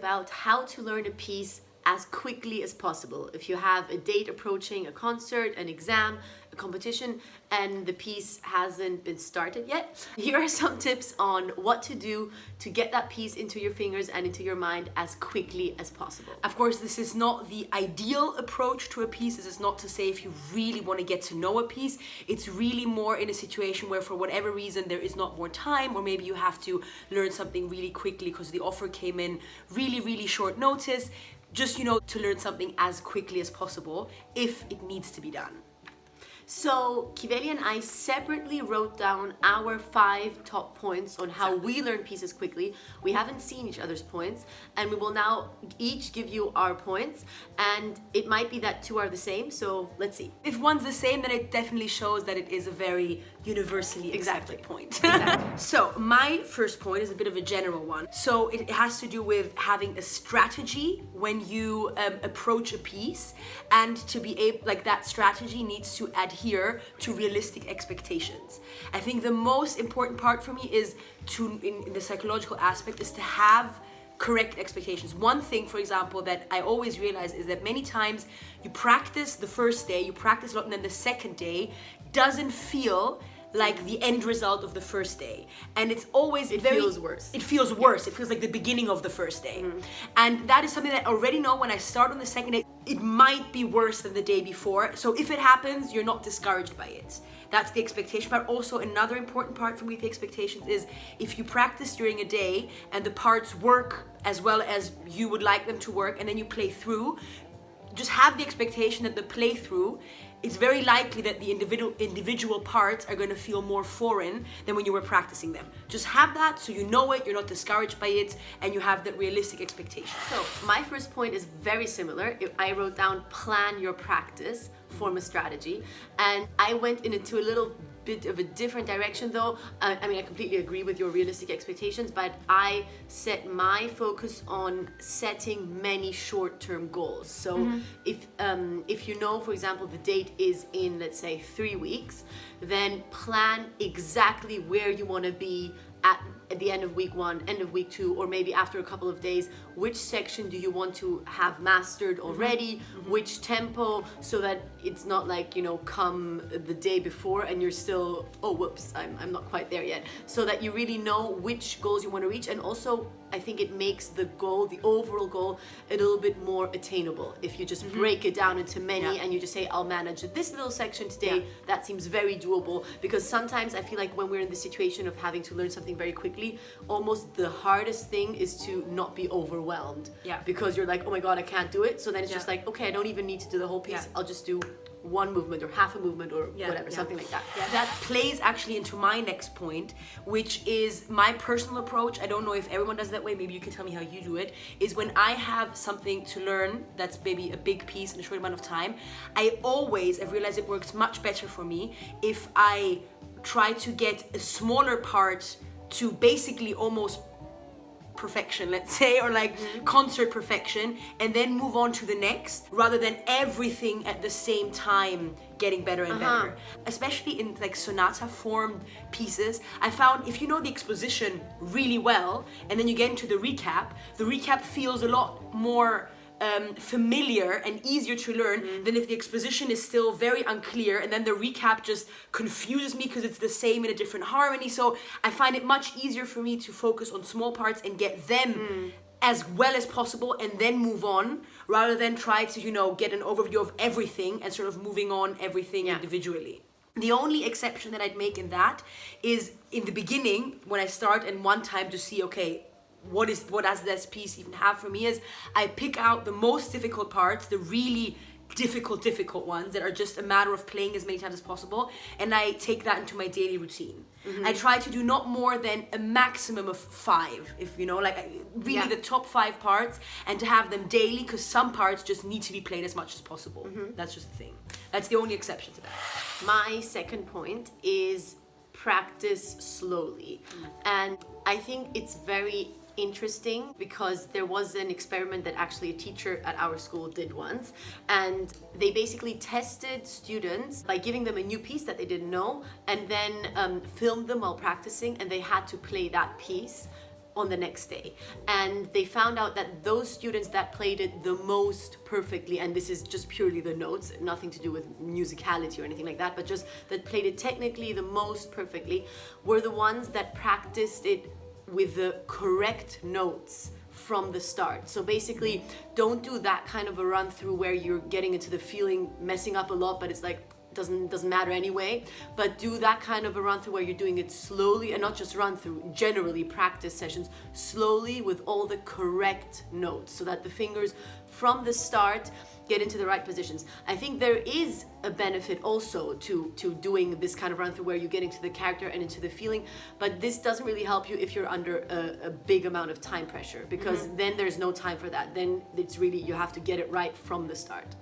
about how to learn a piece as quickly as possible. If you have a date approaching, a concert, an exam, a competition, and the piece hasn't been started yet, here are some tips on what to do to get that piece into your fingers and into your mind as quickly as possible. Of course, this is not the ideal approach to a piece. This is not to say if you really want to get to know a piece. It's really more in a situation where for whatever reason there is not more time, or maybe you have to learn something really quickly because the offer came in really short notice. Just, to learn something as quickly as possible if it needs to be done. So Kiveli and I separately wrote down our 5 top points on how we learn pieces quickly. We haven't seen each other's points, and we will now each give you our points, and it might be that 2 are the same, so let's see. If one's the same, then it definitely shows that it is a very universally accepted point. Exactly. So my first point is a bit of a general one. So it has to do with having a strategy when you approach a piece, and to be able, that strategy needs to adhere to realistic expectations. I think the most important part for me is in the psychological aspect is to have correct expectations. One thing, for example, that I always realize is that many times you practice the first day, you practice a lot, and then the second day doesn't feel like the end result of the first day, and it's always feels worse. It feels worse. It feels like the beginning of the first day, and that is something that I already know. When I start on the second day, it might be worse than the day before. So if it happens, you're not discouraged by it. That's the expectation. But also another important part for me with the expectations is if you practice during a day and the parts work as well as you would like them to work, and then you play through, just have the expectation that the playthrough, it's very likely that the individual parts are going to feel more foreign than when you were practicing them. Just have that so you know it, you're not discouraged by it, and you have that realistic expectation. So my first point is very similar. I wrote down plan your practice, form a strategy, and I went into a little bit of a different direction though. I completely agree with your realistic expectations, but I set my focus on setting many short-term goals. So if you know, for example, the date is in, let's say, 3 weeks, then plan exactly where you want to be at the end of week 1, end of week 2, or maybe after a couple of days. Which section do you want to have mastered already? Which tempo, so that it's not like, come the day before and you're still, oh whoops, I'm not quite there yet. So that you really know which goals you want to reach. And also I think it makes the goal, the overall goal, a little bit more attainable. If you just break it down into many and you just say, I'll manage this little section today, that seems very doable. Because sometimes I feel like when we're in the situation of having to learn something very quickly, almost the hardest thing is to not be overwhelmed. Because you're like, oh my God, I can't do it. So then it's just like, okay, I don't even need to do the whole piece. I'll just do one movement or half a movement or whatever, something like that. That plays actually into my next point, which is my personal approach. I don't know if everyone does it that way, maybe you can tell me how you do it, is when I have something to learn that's maybe a big piece in a short amount of time, I've realized it works much better for me if I try to get a smaller part to basically almost perfection, let's say, or concert perfection, and then move on to the next, rather than everything at the same time getting better and better. Especially in sonata formed pieces, I found if you know the exposition really well and then you get into the recap feels a lot more familiar and easier to learn than if the exposition is still very unclear and then the recap just confuses me because it's the same in a different harmony. So I find it much easier for me to focus on small parts and get them as well as possible and then move on, rather than try to, get an overview of everything and sort of moving on everything individually. The only exception that I'd make in that is in the beginning when I start, and one time to see, okay, what does this piece even have for me, is I pick out the most difficult parts, the really difficult ones that are just a matter of playing as many times as possible, and I take that into my daily routine. I try to do not more than a maximum of 5, if the top 5 parts, and to have them daily, because some parts just need to be played as much as possible. That's just the thing. That's the only exception to that. My second point is practice slowly. And I think it's very interesting because there was an experiment that actually a teacher at our school did once, and they basically tested students by giving them a new piece that they didn't know, and then filmed them while practicing, and they had to play that piece on the next day. And they found out that those students that played it the most perfectly, and this is just purely the notes, nothing to do with musicality or anything like that, but just that played it technically the most perfectly, were the ones that practiced it with the correct notes from the start. So basically, don't do that kind of a run through where you're getting into the feeling, messing up a lot, but it's like, doesn't matter anyway. But do that kind of a run through where you're doing it slowly, and not just run through, generally practice sessions slowly with all the correct notes, so that the fingers from the start get into the right positions. I think there is a benefit also to doing this kind of run through where you get into the character and into the feeling, but this doesn't really help you if you're under a big amount of time pressure, because then there's no time for that. Then it's really, you have to get it right from the start.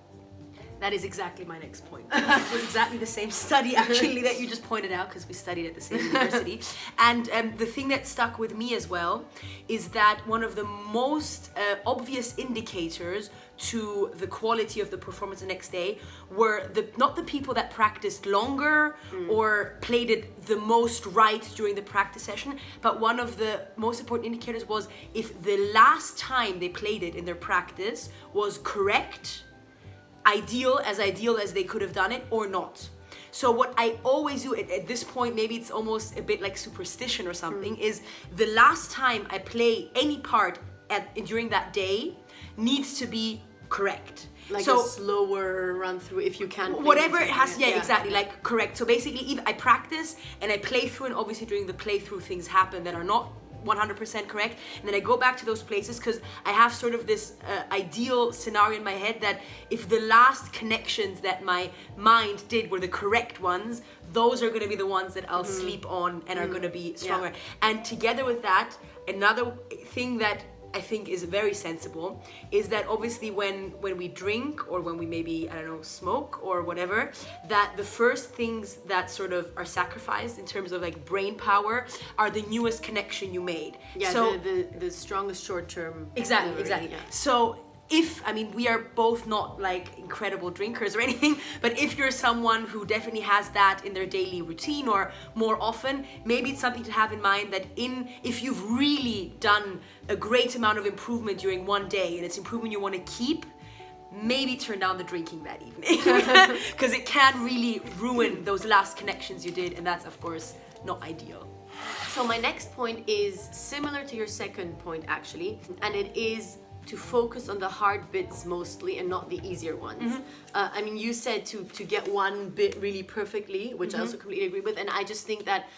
That is exactly my next point. It was exactly the same study actually that you just pointed out, because we studied at the same university. And the thing that stuck with me as well is that one of the most obvious indicators to the quality of the performance the next day were not the people that practiced longer or played it the most right during the practice session, but one of the most important indicators was if the last time they played it in their practice was correct, ideal as they could have done it, or not. So what I always do at this point, maybe it's almost a bit like superstition or something, is the last time I play any part during that day needs to be correct. Like a slower run through, if you can. Whatever it has, exactly, like correct. So basically, if I practice and I play through, and obviously during the playthrough things happen that are not 100% correct, and then I go back to those places because I have sort of this ideal scenario in my head that if the last connections that my mind did were the correct ones, those are going to be the ones that I'll sleep on and are going to be stronger. And together with that, another thing that I think is very sensible is that obviously when we drink, or when we maybe, I don't know, smoke or whatever, that the first things that sort of are sacrificed in terms of like brain power are the newest connection you made. Yeah, so the strongest short-term. Exactly. Yeah. So we are both not like incredible drinkers or anything, but if you're someone who definitely has that in their daily routine or more often, maybe it's something to have in mind that if you've really done a great amount of improvement during one day and it's improvement you want to keep, maybe turn down the drinking that evening, because it can really ruin those last connections you did, and that's of course not ideal. So my next point is similar to your second point actually, and it is to focus on the hard bits mostly and not the easier ones. You said to get one bit really perfectly, which I also completely agree with, and I just think that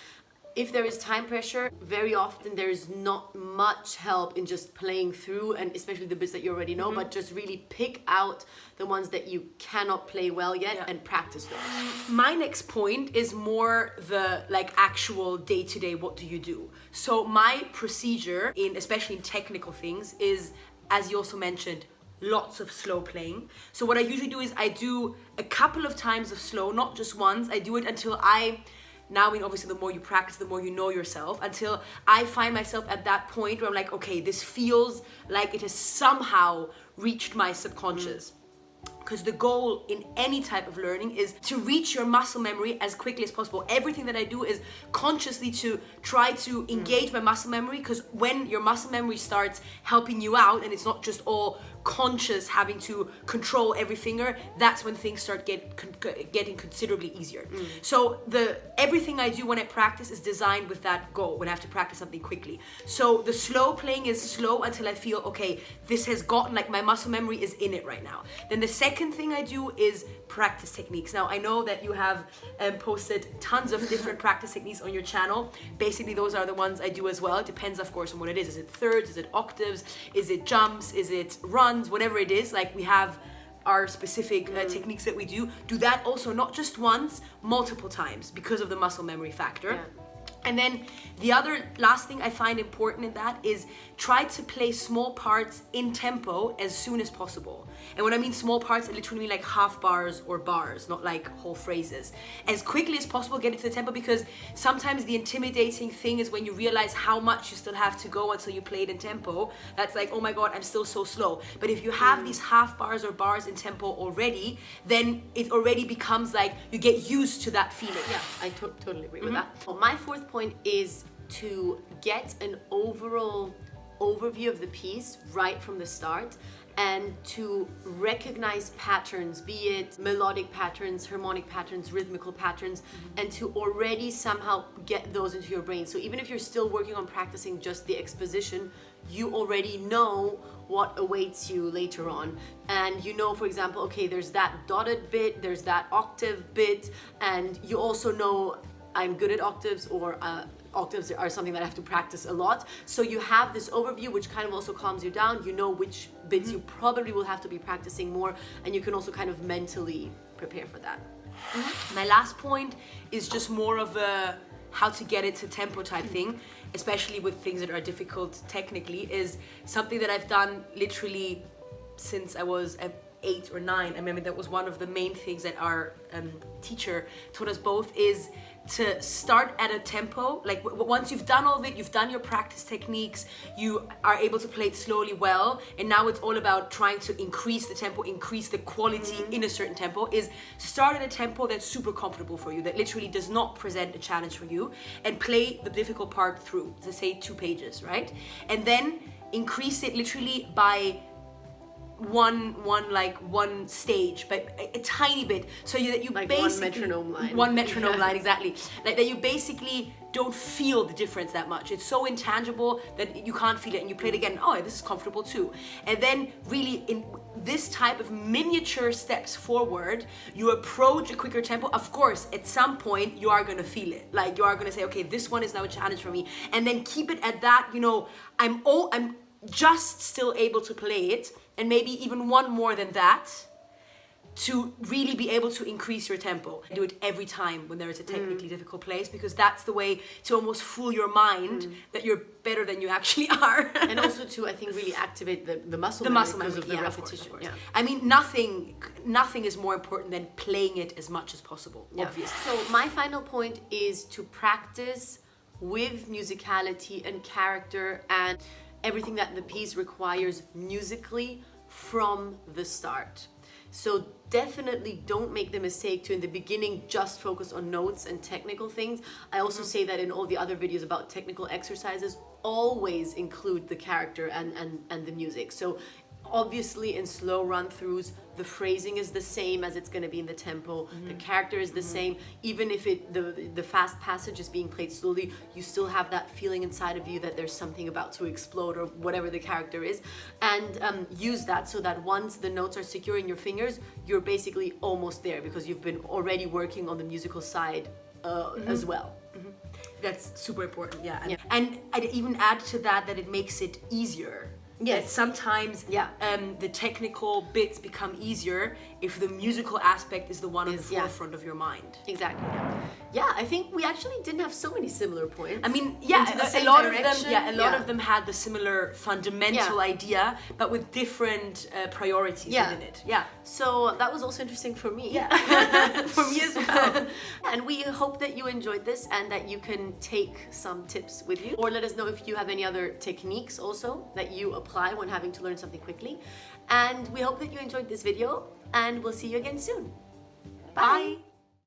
if there is time pressure, very often there's not much help in just playing through, and especially the bits that you already know, but just really pick out the ones that you cannot play well yet and practice those. My next point is more the like actual day-to-day, what do you do? So my procedure, especially in technical things, is, as you also mentioned, lots of slow playing. So what I usually do is I do a couple of times of slow, not just once. I do it until obviously the more you practice, the more you know yourself, until I find myself at that point where I'm like, okay, this feels like it has somehow reached my subconscious. Because the goal in any type of learning is to reach your muscle memory as quickly as possible. Everything that I do is consciously to try to engage my muscle memory, because when your muscle memory starts helping you out and it's not just all conscious having to control every finger, that's when things start getting considerably easier. So everything I do when I practice is designed with that goal, when I have to practice something quickly. So the slow playing is slow until I feel, okay, this has gotten, like my muscle memory is in it right now. Then the second thing I do is practice techniques. Now I know that you have posted tons of different practice techniques on your channel. Basically those are the ones I do as well. It depends of course on what it is. Is it thirds? Is it octaves? Is it jumps? Is it runs? Whatever it is, like we have our specific techniques that we do that also not just once, multiple times, because of the muscle memory factor. And then the last thing I find important in that is try to play small parts in tempo as soon as possible. And when I mean small parts, I literally mean like half bars or bars, not like whole phrases. As quickly as possible, get into the tempo, because sometimes the intimidating thing is when you realize how much you still have to go until you play it in tempo. That's like, oh my God, I'm still so slow. But if you have these half bars or bars in tempo already, then it already becomes like you get used to that feeling. Yeah, I totally agree with that. Well, my fourth point is to get an overall overview of the piece right from the start, and to recognize patterns, be it melodic patterns, harmonic patterns, rhythmical patterns, and to already somehow get those into your brain. So even if you're still working on practicing just the exposition, you already know what awaits you later on. And you know, for example, okay, there's that dotted bit, there's that octave bit, and you also know I'm good at octaves, or octaves are something that I have to practice a lot. So you have this overview, which kind of also calms you down. You know which bits you probably will have to be practicing more, and you can also kind of mentally prepare for that. My last point is just more of a how to get it to tempo type thing, especially with things that are difficult technically, is something that I've done literally since I was 8 or 9. I remember that was one of the main things that our teacher taught us both, is to start at a tempo. Like once you've done all of it, you've done your practice techniques, you are able to play it slowly well, and now it's all about trying to increase the tempo, increase the quality in a certain tempo, is start at a tempo that's super comfortable for you, that literally does not present a challenge for you, and play the difficult part through, to say 2 pages, right? And then increase it literally by one stage, but a tiny bit, so that you like basically one metronome line. Line, exactly. Like that you basically don't feel the difference that much. It's so intangible that you can't feel it, and you play it again. Oh, this is comfortable too. And then really in this type of miniature steps forward, you approach a quicker tempo. Of course, at some point you are gonna feel it. Like you are gonna say, okay, this one is now a challenge for me, and then keep it at that. You know, I'm just still able to play it, and maybe even one more than that, to really be able to increase your tempo. Do it every time when there is a technically difficult place, because that's the way to almost fool your mind that you're better than you actually are. And also to, I think, really activate the muscle the memory muscle because memory, of the of repetition. course. Yeah. I mean, nothing is more important than playing it as much as possible, obviously. So my final point is to practice with musicality and character and everything that the piece requires musically from the start. So definitely don't make the mistake to in the beginning just focus on notes and technical things. I also say that in all the other videos about technical exercises, always include the character and the music. So obviously in slow run-throughs, the phrasing is the same as it's going to be in the tempo. The character is the same. Even if the fast passage is being played slowly, you still have that feeling inside of you that there's something about to explode, or whatever the character is. And use that so that once the notes are secure in your fingers, you're basically almost there, because you've been already working on the musical side as well. That's super important, yeah. And I'd even add to that it makes it easier. Yes. That sometimes the technical bits become easier if the musical aspect is the one on the forefront of your mind. Exactly. Yeah, I think we actually didn't have so many similar points. I mean, a lot of them had the similar fundamental idea, but with different priorities within it. Yeah. So that was also interesting for me. Yeah. For me as well. And we hope that you enjoyed this and that you can take some tips with you. Or let us know if you have any other techniques also that you apply when having to learn something quickly. And we hope that you enjoyed this video, and we'll see you again soon. Bye.